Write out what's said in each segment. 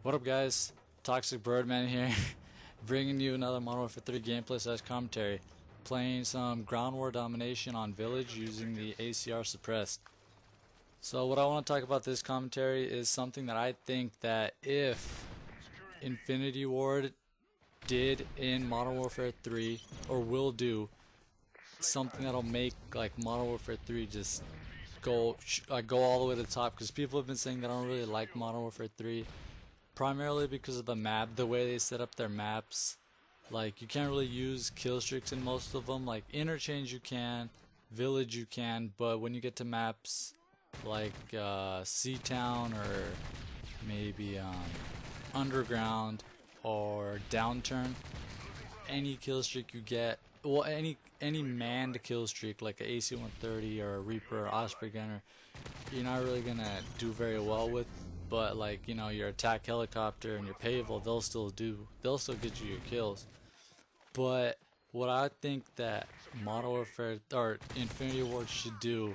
What up, guys? ToXiic BirDmaN here, bringing you another Modern Warfare 3 gameplay / commentary, playing some ground war domination on village using the ACR suppressed. So what I want to talk about this commentary is something that I think that if Infinity Ward did in Modern Warfare 3, or will do, something that'll make like Modern Warfare 3 just go all the way to the top, because people have been saying they don't really like Modern Warfare 3. Primarily because of the map, the way they set up their maps. Like, you can't really use kill streaks in most of them. Like, interchange you can, village you can, but when you get to maps like Seatown or maybe Underground or Downturn, any kill streak you get, well, any manned kill streak like an AC-130 or a Reaper or Osprey Gunner, you're not really gonna do very well with. But like, you know, your attack helicopter and your Pavel, they'll still get you your kills. But what I think that Modern Warfare or Infinity Ward should do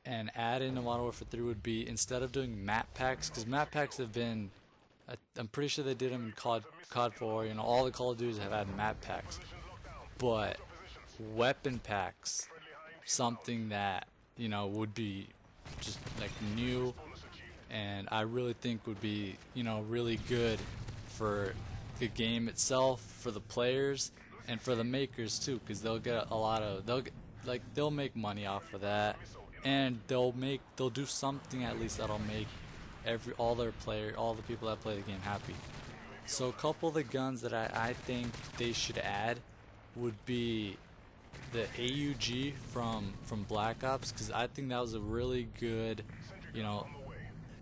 and add into Modern Warfare 3 would be, instead of doing map packs, because map packs have been, I'm pretty sure they did them in COD 4, you know, all the Call of Duties have had map packs. But weapon packs, something that, you know, would be just like new, and I really think would be, you know, really good for the game itself, for the players, and for the makers too, because they'll get a lot of, they'll make money off of that, and they'll do something at least that'll make all the people that play the game happy. So a couple of the guns that I think they should add would be the AUG from Black Ops, because I think that was a really good, you know,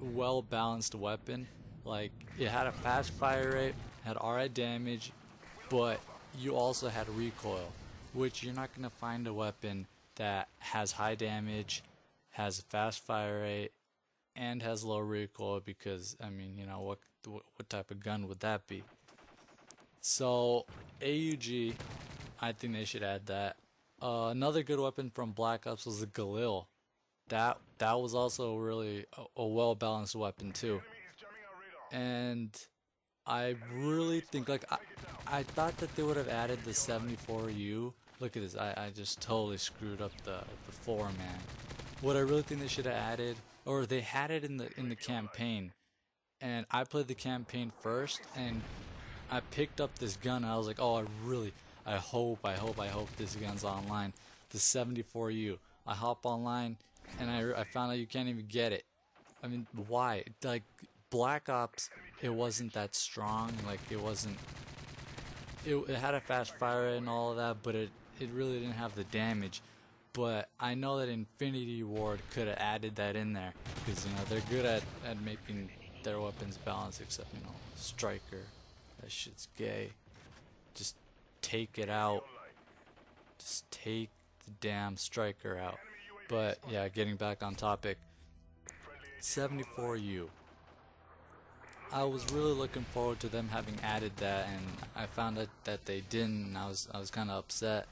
well balanced weapon. Like, it had a fast fire rate, had alright damage, but you also had recoil, which you're not going to find a weapon that has high damage, has a fast fire rate, and has low recoil, because I mean, you know, what type of gun would that be? So AUG, I think they should add that. Another good weapon from Black Ops was the Galil. That was also really a well-balanced weapon too. And I really think, like, I thought that they would have added the 74U. Look at this, I just totally screwed up the 4, man. What I really think they should have added, or they had it in the campaign, and I played the campaign first, and I picked up this gun, and I was like, oh, I hope this gun's online. The 74U. I hop online, and I found out you can't even get it. I mean, why? Like, Black Ops, it wasn't that strong. Like, it had a fast fire and all of that, but it really didn't have the damage. But I know that Infinity Ward could have added that in there, because, you know, they're good at making their weapons balance, except, you know, Striker. That shit's gay. Just take it out. Just take the damn Striker out. But yeah, getting back on topic, 74U. I was really looking forward to them having added that, and I found out that they didn't, and I was kind of upset.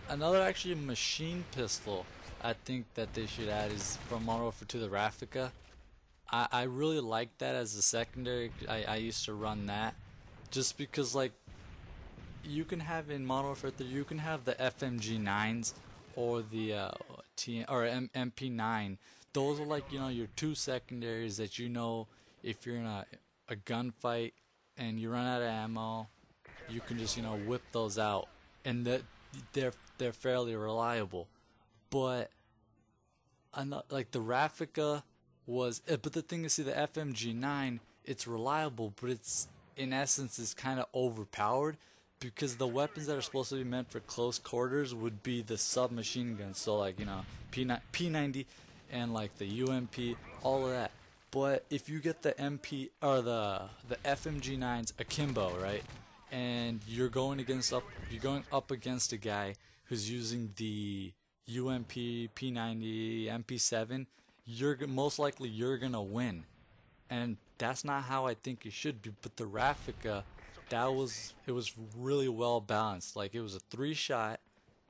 Another actually machine pistol I think that they should add is from Modern Warfare 2, the Raffica. I really like that as a secondary. I used to run that just because, like, you can have in Modern Warfare 3, you can have the FMG9s or the MP9. Those are, like, you know, your two secondaries that, you know, if you're in a gunfight and you run out of ammo, you can just, you know, whip those out, and that they're fairly reliable. But like the Raffica was, but the thing is, see, the FMG9, it's reliable, but it's, in essence, is kind of overpowered, because the weapons that are supposed to be meant for close quarters would be the submachine guns, so, like, you know, P90 and like the UMP, all of that. But if you get the MP or the FMG9's akimbo, right, and you're going up against a guy who's using the UMP, P90, MP7, most likely you're gonna win, and that's not how I think it should be. But the Raffica, it was really well balanced. Like, it was a 3-shot.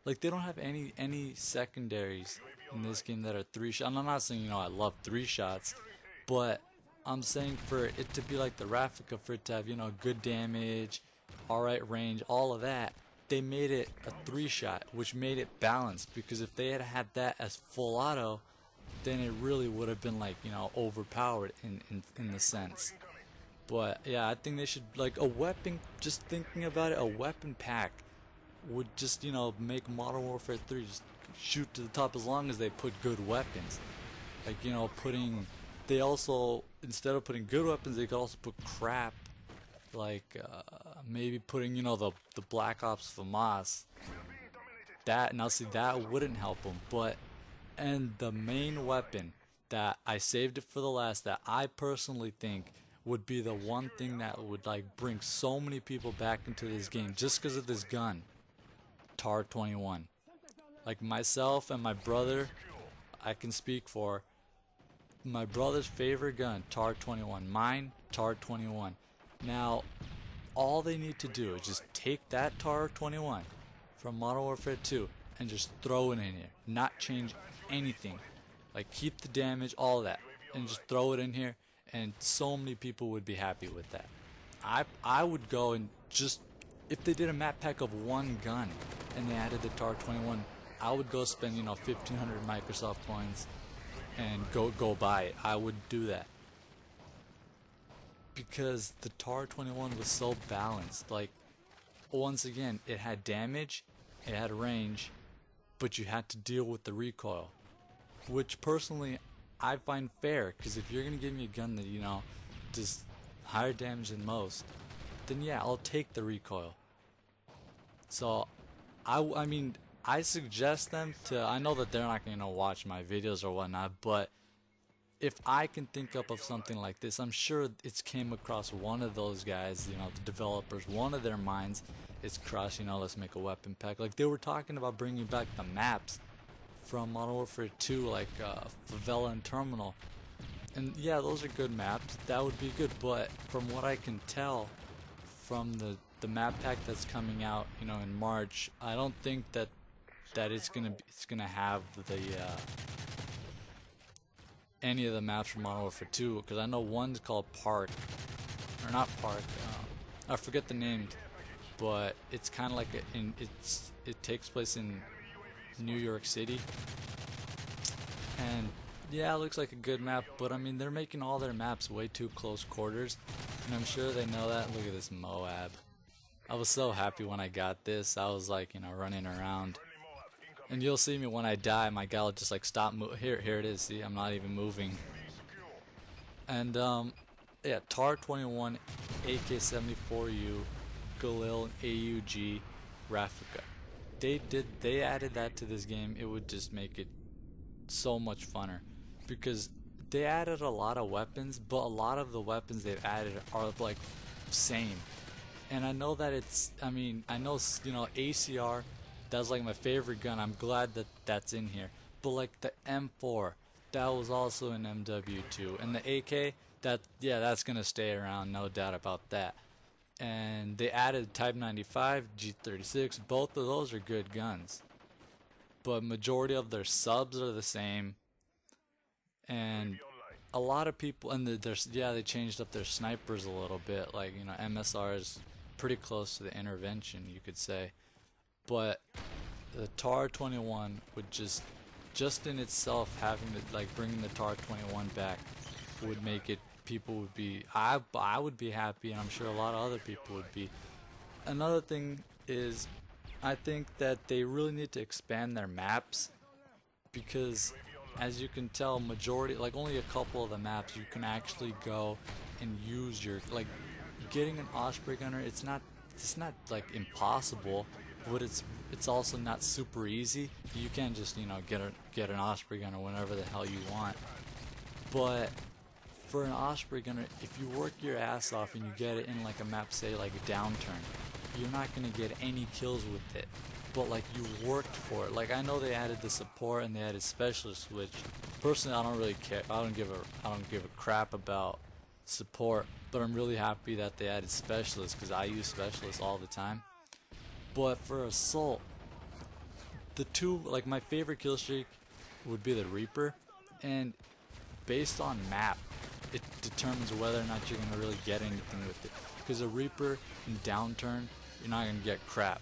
Like, they don't have any secondaries in this game that are 3-shot. I'm not saying, you know, I love 3 shots, but I'm saying for it to be like the Ravnica, for it to have, you know, good damage, alright range, all of that, they made it a 3-shot, which made it balanced, because if they had had that as full auto, then it really would have been like, you know, overpowered in the sense. But yeah, I think they should, like, a weapon, just thinking about it, a weapon pack would just, you know, make Modern Warfare 3 just shoot to the top, as long as they put good weapons. Like, you know, they also, instead of putting good weapons, they could also put crap, like maybe putting, you know, the Black Ops FAMAS. That, now see, that wouldn't help them. But, and the main weapon that I saved it for the last, that I personally think would be the one thing that would like bring so many people back into this game just because of this gun, TAR 21. Like myself and my brother, I can speak for my brother's favorite gun, TAR 21. Mine, TAR 21. Now, all they need to do is just take that TAR 21 from Modern Warfare 2 and just throw it in here. Not change anything. Like, keep the damage, all that, and just throw it in here, and so many people would be happy with that. I would go and just, if they did a map pack of one gun and they added the TAR 21, I would go spend, you know, 1,500 Microsoft points and go buy it. I would do that. Because the TAR 21 was so balanced. Like, once again, it had damage, it had range, but you had to deal with the recoil. Which personally, I find fair, because if you're going to give me a gun that, you know, does higher damage than most, then yeah, I'll take the recoil. So, I mean, I suggest them to, I know that they're not going to watch my videos or whatnot, but if I can think up of something like this, I'm sure it's came across one of those guys, you know, the developers, one of their minds is crossed, you know, let's make a weapon pack. Like, they were talking about bringing back the maps from Modern Warfare 2, like Favela and Terminal. And yeah, those are good maps, that would be good, but from what I can tell from the map pack that's coming out, you know, in March, I don't think that it's gonna have the any of the maps from Modern Warfare 2, because I know one's called Park, or not Park, I forget the name, but it's kind of like it takes place in New York City, and yeah, it looks like a good map, but I mean, they're making all their maps way too close quarters, and I'm sure they know that. Look at this Moab. I was so happy when I got this. I was like, you know, running around. And you'll see me when I die, my guy will just like stop here it is, see, I'm not even moving. And yeah, TAR 21, AK-74U, Galil, AUG, Ravnica. They added that to this game. It would just make it so much funner, because they added a lot of weapons, but a lot of the weapons they've added are like same. And I know that it's, I mean, I know, you know, ACR, that's like my favorite gun. I'm glad that that's in here. But like the M4, that was also in MW2, and the AK, that's gonna stay around, no doubt about that. And they added Type 95, G36. Both of those are good guns, but majority of their subs are the same. And a lot of people, and they changed up their snipers a little bit. Like, you know, MSR is pretty close to the intervention, you could say. But the TAR 21 would just in itself, having to, like, bringing the TAR 21 back would make it, people would be, I would be happy, and I'm sure a lot of other people would be. Another thing is, I think that they really need to expand their maps, because as you can tell, majority, like only a couple of the maps you can actually go and use your, like, getting an Osprey gunner, it's not like impossible, but it's also not super easy. You can't just, you know, get an Osprey gunner whenever the hell you want. But for an Osprey gunner, if you work your ass off and you get it in like a map, say like a Downturn, you're not gonna get any kills with it. But like, you worked for it. Like, I know they added the support and they added specialists, which personally I don't really care. I don't give a crap about support, but I'm really happy that they added specialists, because I use specialists all the time. But for assault, the two, like, my favorite kill streak would be the Reaper, and based on map, it determines whether or not you're going to really get anything with it. Because a Reaper in downturn, you're not going to get crap.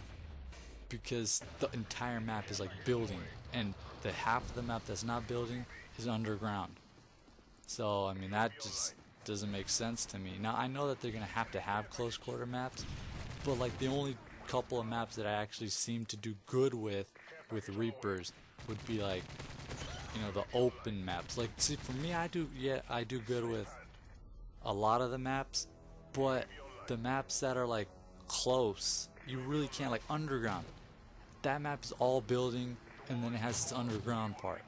Because the entire map is like building, and the half of the map that's not building is underground. So I mean, that just doesn't make sense to me. Now I know that they're gonna have to have close quarter maps, but like the only couple of maps that I actually seem to do good with Reapers would be like, you know, the open maps. Like, see, for me, I do good with a lot of the maps, but the maps that are like close, you really can't. Like underground, that map is all building, and then it has its underground part.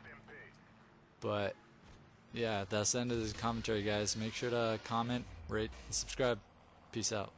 But yeah, that's the end of this commentary, guys. Make sure to comment, rate, and subscribe. Peace out.